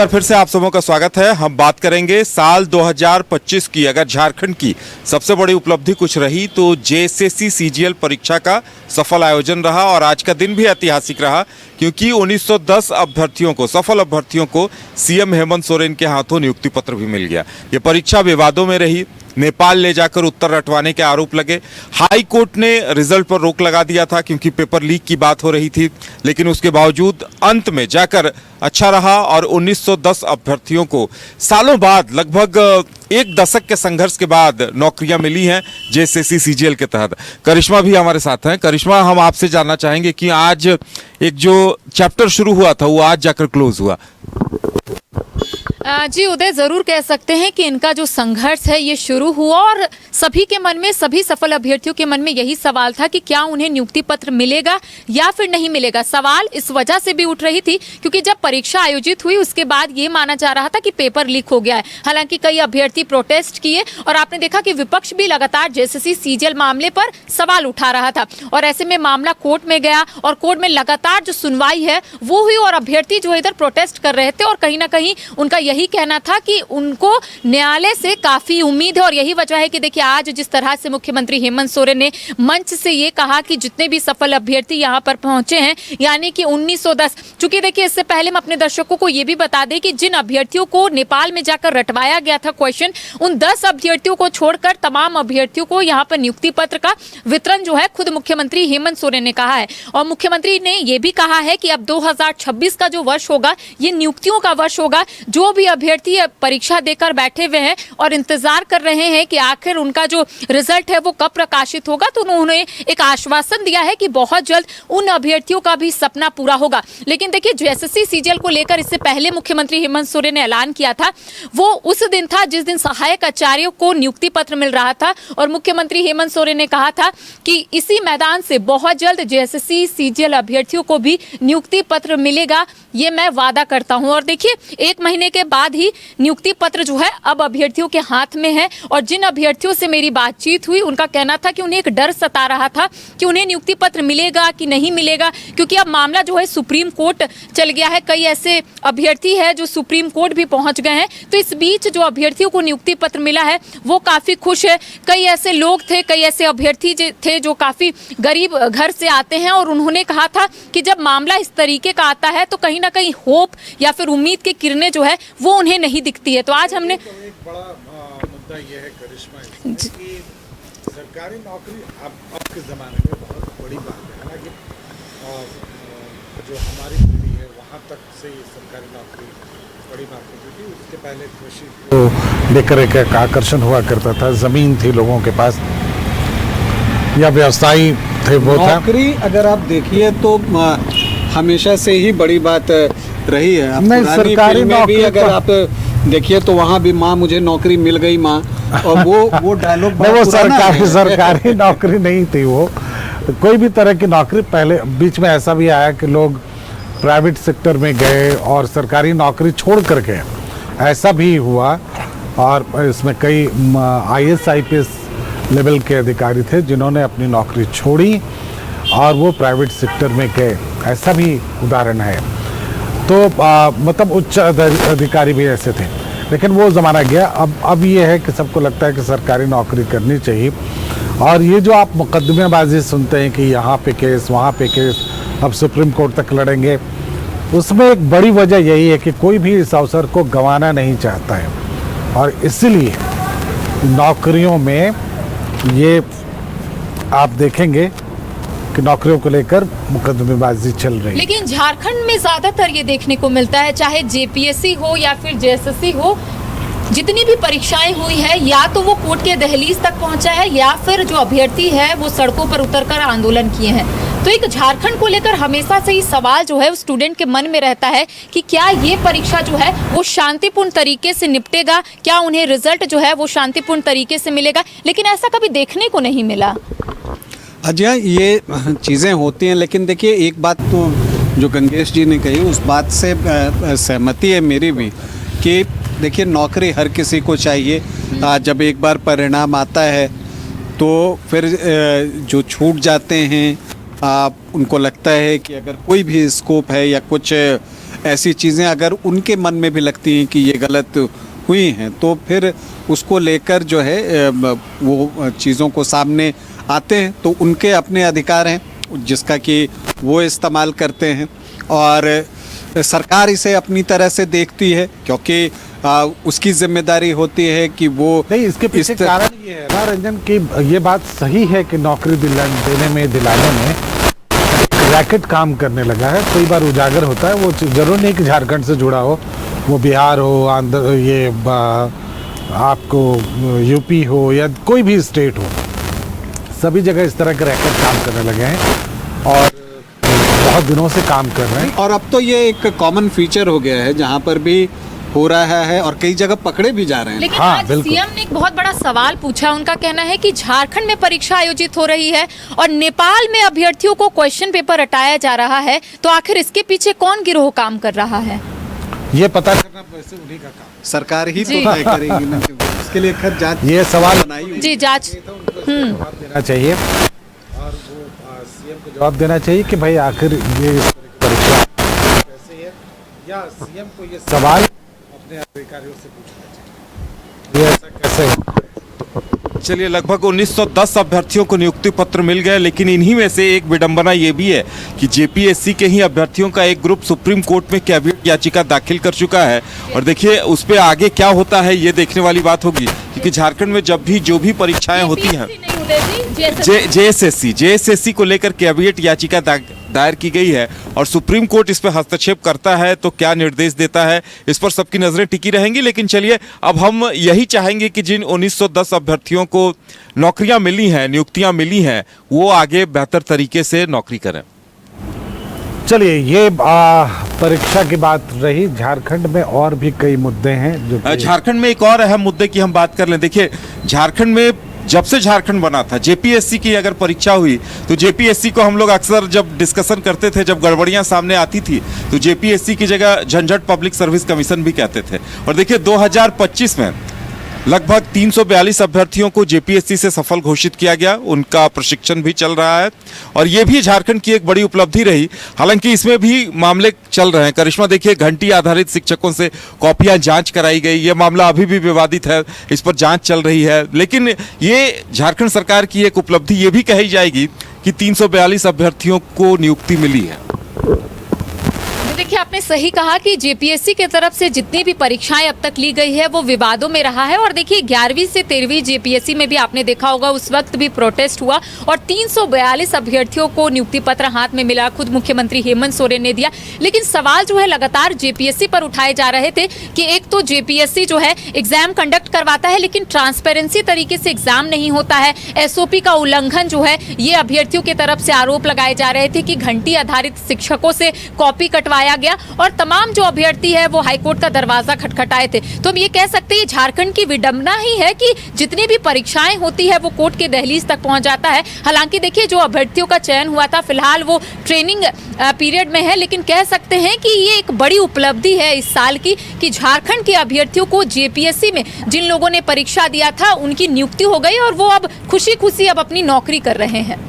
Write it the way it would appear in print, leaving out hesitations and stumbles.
बार फिर से आप सबों का स्वागत है। हम बात करेंगे साल 2025 की। अगर झारखंड की सबसे बड़ी उपलब्धि कुछ रही तो जेएसएससी सीजीएल परीक्षा का सफल आयोजन रहा और आज का दिन भी ऐतिहासिक रहा, क्योंकि 1910 अभ्यर्थियों को, सफल अभ्यर्थियों को सीएम हेमंत सोरेन के हाथों नियुक्ति पत्र भी मिल गया। ये परीक्षा विवादों में रही, नेपाल ले जाकर उत्तर रटवाने के आरोप लगे, हाई कोर्ट ने रिजल्ट पर रोक लगा दिया था क्योंकि पेपर लीक की बात हो रही थी, लेकिन उसके बावजूद अंत में जाकर अच्छा रहा और 1910 अभ्यर्थियों को सालों बाद, लगभग एक दशक के संघर्ष के बाद नौकरियां मिली हैं जेएसएससी सीजीएल के तहत। करिश्मा भी हमारे साथ हैं। करिश्मा, हम आपसे जानना चाहेंगे कि आज एक जो चैप्टर शुरू हुआ था वो आज जाकर क्लोज हुआ। जी उदय, जरूर कह सकते हैं कि इनका जो संघर्ष है ये शुरू हुआ और सभी के मन में, सभी सफल अभ्यर्थियों के मन में यही सवाल था कि क्या उन्हें नियुक्ति पत्र मिलेगा या फिर नहीं मिलेगा। सवाल इस वजह से भी उठ रही थी क्योंकि जब परीक्षा आयोजित हुई उसके बाद ये माना जा रहा था कि पेपर लीक हो गया है। हालांकि कई अभ्यर्थी प्रोटेस्ट किए और आपने देखा कि विपक्ष भी लगातार जेएसएससी सीजीएल मामले पर सवाल उठा रहा था और ऐसे में मामला कोर्ट में गया और कोर्ट में लगातार जो सुनवाई है वो हुई और अभ्यर्थी जो इधर प्रोटेस्ट कर रहे थे और कहीं ना कहीं उनका यही कहना था कि उनको न्यायालय से काफी उम्मीद है और यही वजह है कि देखिए आज जिस तरह से मुख्यमंत्री हेमंत सोरेन ने मंच से ये कहा कि जितने भी सफल अभ्यर्थी यहाँ पर पहुंचे हैं, यानी कि 1910, चूंकि देखिए इससे पहले हम अपने दर्शकों को ये भी बता दें कि जिन अभ्यर्थियों को नेपाल में जाकर रटवाया गया था क्वेश्चन, उन 10 अभ्यर्थियों को छोड़कर तमाम अभ्यर्थियों को यहाँ पर नियुक्ति पत्र का वितरण जो है खुद मुख्यमंत्री हेमंत सोरेन ने कहा है। और मुख्यमंत्री ने यह भी कहा है कि अब 2026 का जो वर्ष होगा ये नियुक्तियों का वर्ष होगा। जो भी अभ्यर्थी परीक्षा देकर बैठे हुए हैं और इंतजार कर रहे हैं कि आखिर उनका जो रिजल्ट है वो कब प्रकाशित होगा, तो उन्होंने एक आश्वासन दिया है कि बहुत जल्द उन अभ्यर्थियों का भी सपना पूरा होगा। लेकिन देखिए जेएसएससी सीजीएल को लेकर इससे पहले मुख्यमंत्री हेमंत सोरेन ने ऐलान किया था, वो उस दिन था जिस दिन सहायक आचार्यों को नियुक्ति पत्र मिल रहा था और मुख्यमंत्री हेमंत सोरेन ने कहा था कि इसी मैदान से बहुत जल्द जेएसएससी सीजीएल अभ्यर्थियों को भी नियुक्ति पत्र मिलेगा, ये मैं वादा करता हूं। और देखिए 1 महीने के बाद ही नियुक्ति पत्र जो है अब अभ्यर्थियों के हाथ में है और जिन अभ्यर्थियों से मेरी बातचीत हुई उनका कहना था कि उन्हें एक डर सता रहा था कि उन्हें नियुक्ति पत्र मिलेगा कि नहीं मिलेगा, क्योंकि अब मामला जो है सुप्रीम कोर्ट चल गया है। कई ऐसे अभ्यर्थी है जो सुप्रीम कोर्ट भी पहुंच गए हैं। तो इस बीच जो अभ्यर्थियों को नियुक्ति पत्र मिला है वो काफी खुश है। कई ऐसे लोग थे, कई ऐसे अभ्यर्थी थे जो काफी गरीब घर से आते हैं और उन्होंने कहा था कि जब मामला इस तरीके का आता है तो कहीं ना कहीं होप या फिर उम्मीद की किरणें जो है वो उन्हें नहीं दिखती है। तो आज हमने एक बड़ा मुद्दा ये है करिश्मा कि सरकारी नौकरी अब के ज़माने में बहुत बड़ी बात है। हालांकि जो हमारी पीढ़ी है वहाँ तक से ये सरकारी नौकरी बड़ी बात होती थी। उसके पहले कृषि को लेकर एक आकर्षण हुआ करता था, ज़मीन थी लोगों के पास या व्यवसायी थे वो था। नौकरी अगर आप देखिए तो हमेशा से ही बड़ी बात रही है। नहीं, सरकारी नौकरी भी अगर आप देखिए तो वहाँ भी माँ मुझे नौकरी मिल गई माँ, और वो डायलॉग वो सरकारी नौकरी नहीं थी। वो कोई भी तरह की नौकरी, पहले बीच में ऐसा भी आया कि लोग प्राइवेट सेक्टर में गए और सरकारी नौकरी छोड़ कर गए, ऐसा भी हुआ। और इसमें कई आईएएस आईपीएस लेवल के अधिकारी थे जिन्होंने अपनी नौकरी छोड़ी और वो प्राइवेट सेक्टर में गए, ऐसा भी उदाहरण है। तो मतलब उच्च अधिकारी भी ऐसे थे, लेकिन वो ज़माना गया। अब ये है कि सबको लगता है कि सरकारी नौकरी करनी चाहिए। और ये जो आप मुकदमेबाजी सुनते हैं कि यहाँ पे केस, वहाँ पे केस, अब सुप्रीम कोर्ट तक लड़ेंगे, उसमें एक बड़ी वजह यही है कि कोई भी इस अवसर को गंवाना नहीं चाहता है और इसलिए नौकरियों में ये आप देखेंगे कि नौकरियों को लेकर मुकदमेबाजी चल रही है। लेकिन झारखंड में ज्यादातर ये देखने को मिलता है, चाहे जेपीएससी हो या फिर जेएसएससी हो, जितनी भी परीक्षाएं हुई है या तो वो कोर्ट के दहलीज तक पहुंचा है या फिर जो अभ्यर्थी है वो सड़कों पर उतरकर आंदोलन किए हैं। तो एक झारखंड को लेकर हमेशा से ही सवाल जो है स्टूडेंट के मन में रहता है कि क्या ये परीक्षा जो है वो शांतिपूर्ण तरीके से निपटेगा, क्या उन्हें रिजल्ट जो है वो शांतिपूर्ण तरीके से मिलेगा, लेकिन ऐसा कभी देखने को नहीं मिला। अजय, ये चीज़ें होती हैं, लेकिन देखिए एक बात तो जो गंगेश जी ने कही उस बात से सहमति है मेरी भी कि देखिए नौकरी हर किसी को चाहिए। जब एक बार परिणाम आता है तो फिर जो छूट जाते हैं उनको लगता है कि अगर कोई भी स्कोप है या कुछ ऐसी चीज़ें अगर उनके मन में भी लगती हैं कि ये गलत हुई हैं, तो फिर उसको लेकर जो है वो चीज़ों को सामने आते हैं, तो उनके अपने अधिकार हैं जिसका कि वो इस्तेमाल करते हैं। और सरकार इसे अपनी तरह से देखती है, क्योंकि उसकी जिम्मेदारी होती है कि वो नहीं, इसके पीछे कारण ये है ना रंजन कि ये बात सही है कि नौकरी दिलाने में रैकेट काम करने लगा है। कई बार उजागर होता है, वो जरूर नहीं कि झारखंड से जुड़ा हो, वो बिहार हो, आंध्र, ये आपको यूपी हो या कोई भी स्टेट हो, सभी जगह इस तरह के रैकेट काम करने लगे हैं और बहुत दिनों से काम कर रहे हैं। और अब तो ये एक कॉमन फीचर हो गया है, जहाँ पर भी हो रहा है और कई जगह पकड़े भी जा रहे हैं। लेकिन हाँ, आज बिल्कुल। सीएम ने एक बहुत बड़ा सवाल पूछा। उनका कहना है कि झारखंड में परीक्षा आयोजित हो रही है और नेपाल में अभ्यर्थियों को क्वेश्चन पेपर हटाया जा रहा है, तो आखिर इसके पीछे कौन गिरोह काम कर रहा है? ये पता करना वैसे उन्हीं का काम। सरकार ही तो जी। तय करेगी ना, इसके लिए खैर जांच ये सवाल बनाई हुई है। जी, जांच। जवाब देना चाहिए और वो सीएम को जवाब देना चाहिए कि भाई आखिर ये इस तरह की परीक्षा कैसे है, या सीएम को ये सवाल अपने अधिकारियों से पूछना चाहिए, ये ऐसा कैसे है? चलिए, लगभग 1910 अभ्यर्थियों को नियुक्ति पत्र मिल गए, लेकिन इन्हीं में से एक विडंबना ये भी है कि जेपीएससी के ही अभ्यर्थियों का एक ग्रुप सुप्रीम कोर्ट में कैविएट याचिका दाखिल कर चुका है। और देखिए उस पर आगे क्या होता है ये देखने वाली बात होगी, क्योंकि झारखंड में जब भी जो भी परीक्षाएं होती हैं, जेएसएससी को लेकर कैविएट याचिका दायर की गई है और सुप्रीम कोर्ट इस पर हस्तक्षेप करता है तो क्या निर्देश देता है, इस पर सबकी नजरें टिकी रहेंगी। लेकिन चलिए, अब हम यही चाहेंगे कि जिन 1910 अभ्यर्थियों को नौकरियां मिली हैं, नियुक्तियां मिली हैं, वो आगे बेहतर तरीके से नौकरी करें। चलिए, ये परीक्षा की बात रही। झारखंड में और भी कई मुद्दे हैं जो झारखंड में एक और अहम मुद्दे की हम बात कर लें। देखिए, झारखंड में जब से झारखंड बना था, जेपीएससी की अगर परीक्षा हुई तो जेपीएससी को हम लोग अक्सर जब डिस्कशन करते थे, जब गड़बड़ियां सामने आती थी, तो जेपीएससी की जगह झंझट पब्लिक सर्विस कमीशन भी कहते थे। और देखिए 2025 में लगभग 342 अभ्यर्थियों को जेपीएससी से सफल घोषित किया गया, उनका प्रशिक्षण भी चल रहा है और ये भी झारखंड की एक बड़ी उपलब्धि रही। हालांकि इसमें भी मामले चल रहे हैं। करिश्मा, देखिए, घंटी आधारित शिक्षकों से कॉपियां जांच कराई गई, ये मामला अभी भी विवादित है, इस पर जांच चल रही है। लेकिन ये झारखंड सरकार की एक उपलब्धि ये भी कही जाएगी कि 342 अभ्यर्थियों को नियुक्ति मिली है। देखिए, आपने सही कहा कि जेपीएससी की तरफ से जितनी भी परीक्षाएं अब तक ली गई है वो विवादों में रहा है। और देखिए 11वीं से 13वीं जेपीएससी में भी आपने देखा होगा, उस वक्त भी प्रोटेस्ट हुआ और 342 अभ्यर्थियों को नियुक्ति पत्र हाथ में मिला, खुद मुख्यमंत्री हेमंत सोरेन ने दिया। लेकिन सवाल जो है लगातार जेपीएससी पर उठाए जा रहे थे कि एक तो जेपीएससी जो है एग्जाम कंडक्ट करवाता है, लेकिन ट्रांसपेरेंसी तरीके से एग्जाम नहीं होता है। एसओपी का उल्लंघन जो है, ये अभ्यर्थियों की तरफ से आरोप लगाए जा रहे थे कि घंटी आधारित शिक्षकों से कॉपी कटवाया गया और तमाम जो अभ्यर्थी है वो हाईकोर्ट का दरवाजा खटखटाए थे। तो हम ये कह सकते हैं झारखंड की विडंबना ही है कि जितनी भी परीक्षाएं होती है वो कोर्ट के दहलीज तक पहुंच जाता है। हालांकि देखिए, जो अभ्यर्थियों का चयन हुआ था फिलहाल वो ट्रेनिंग पीरियड में है, लेकिन कह सकते हैं कि ये एक बड़ी उपलब्धि है इस साल की कि झारखंड के अभ्यर्थियों को जेपीएससी में जिन लोगों ने परीक्षा दिया था उनकी नियुक्ति हो गई और वो अब खुशी खुशी अब अपनी नौकरी कर रहे हैं।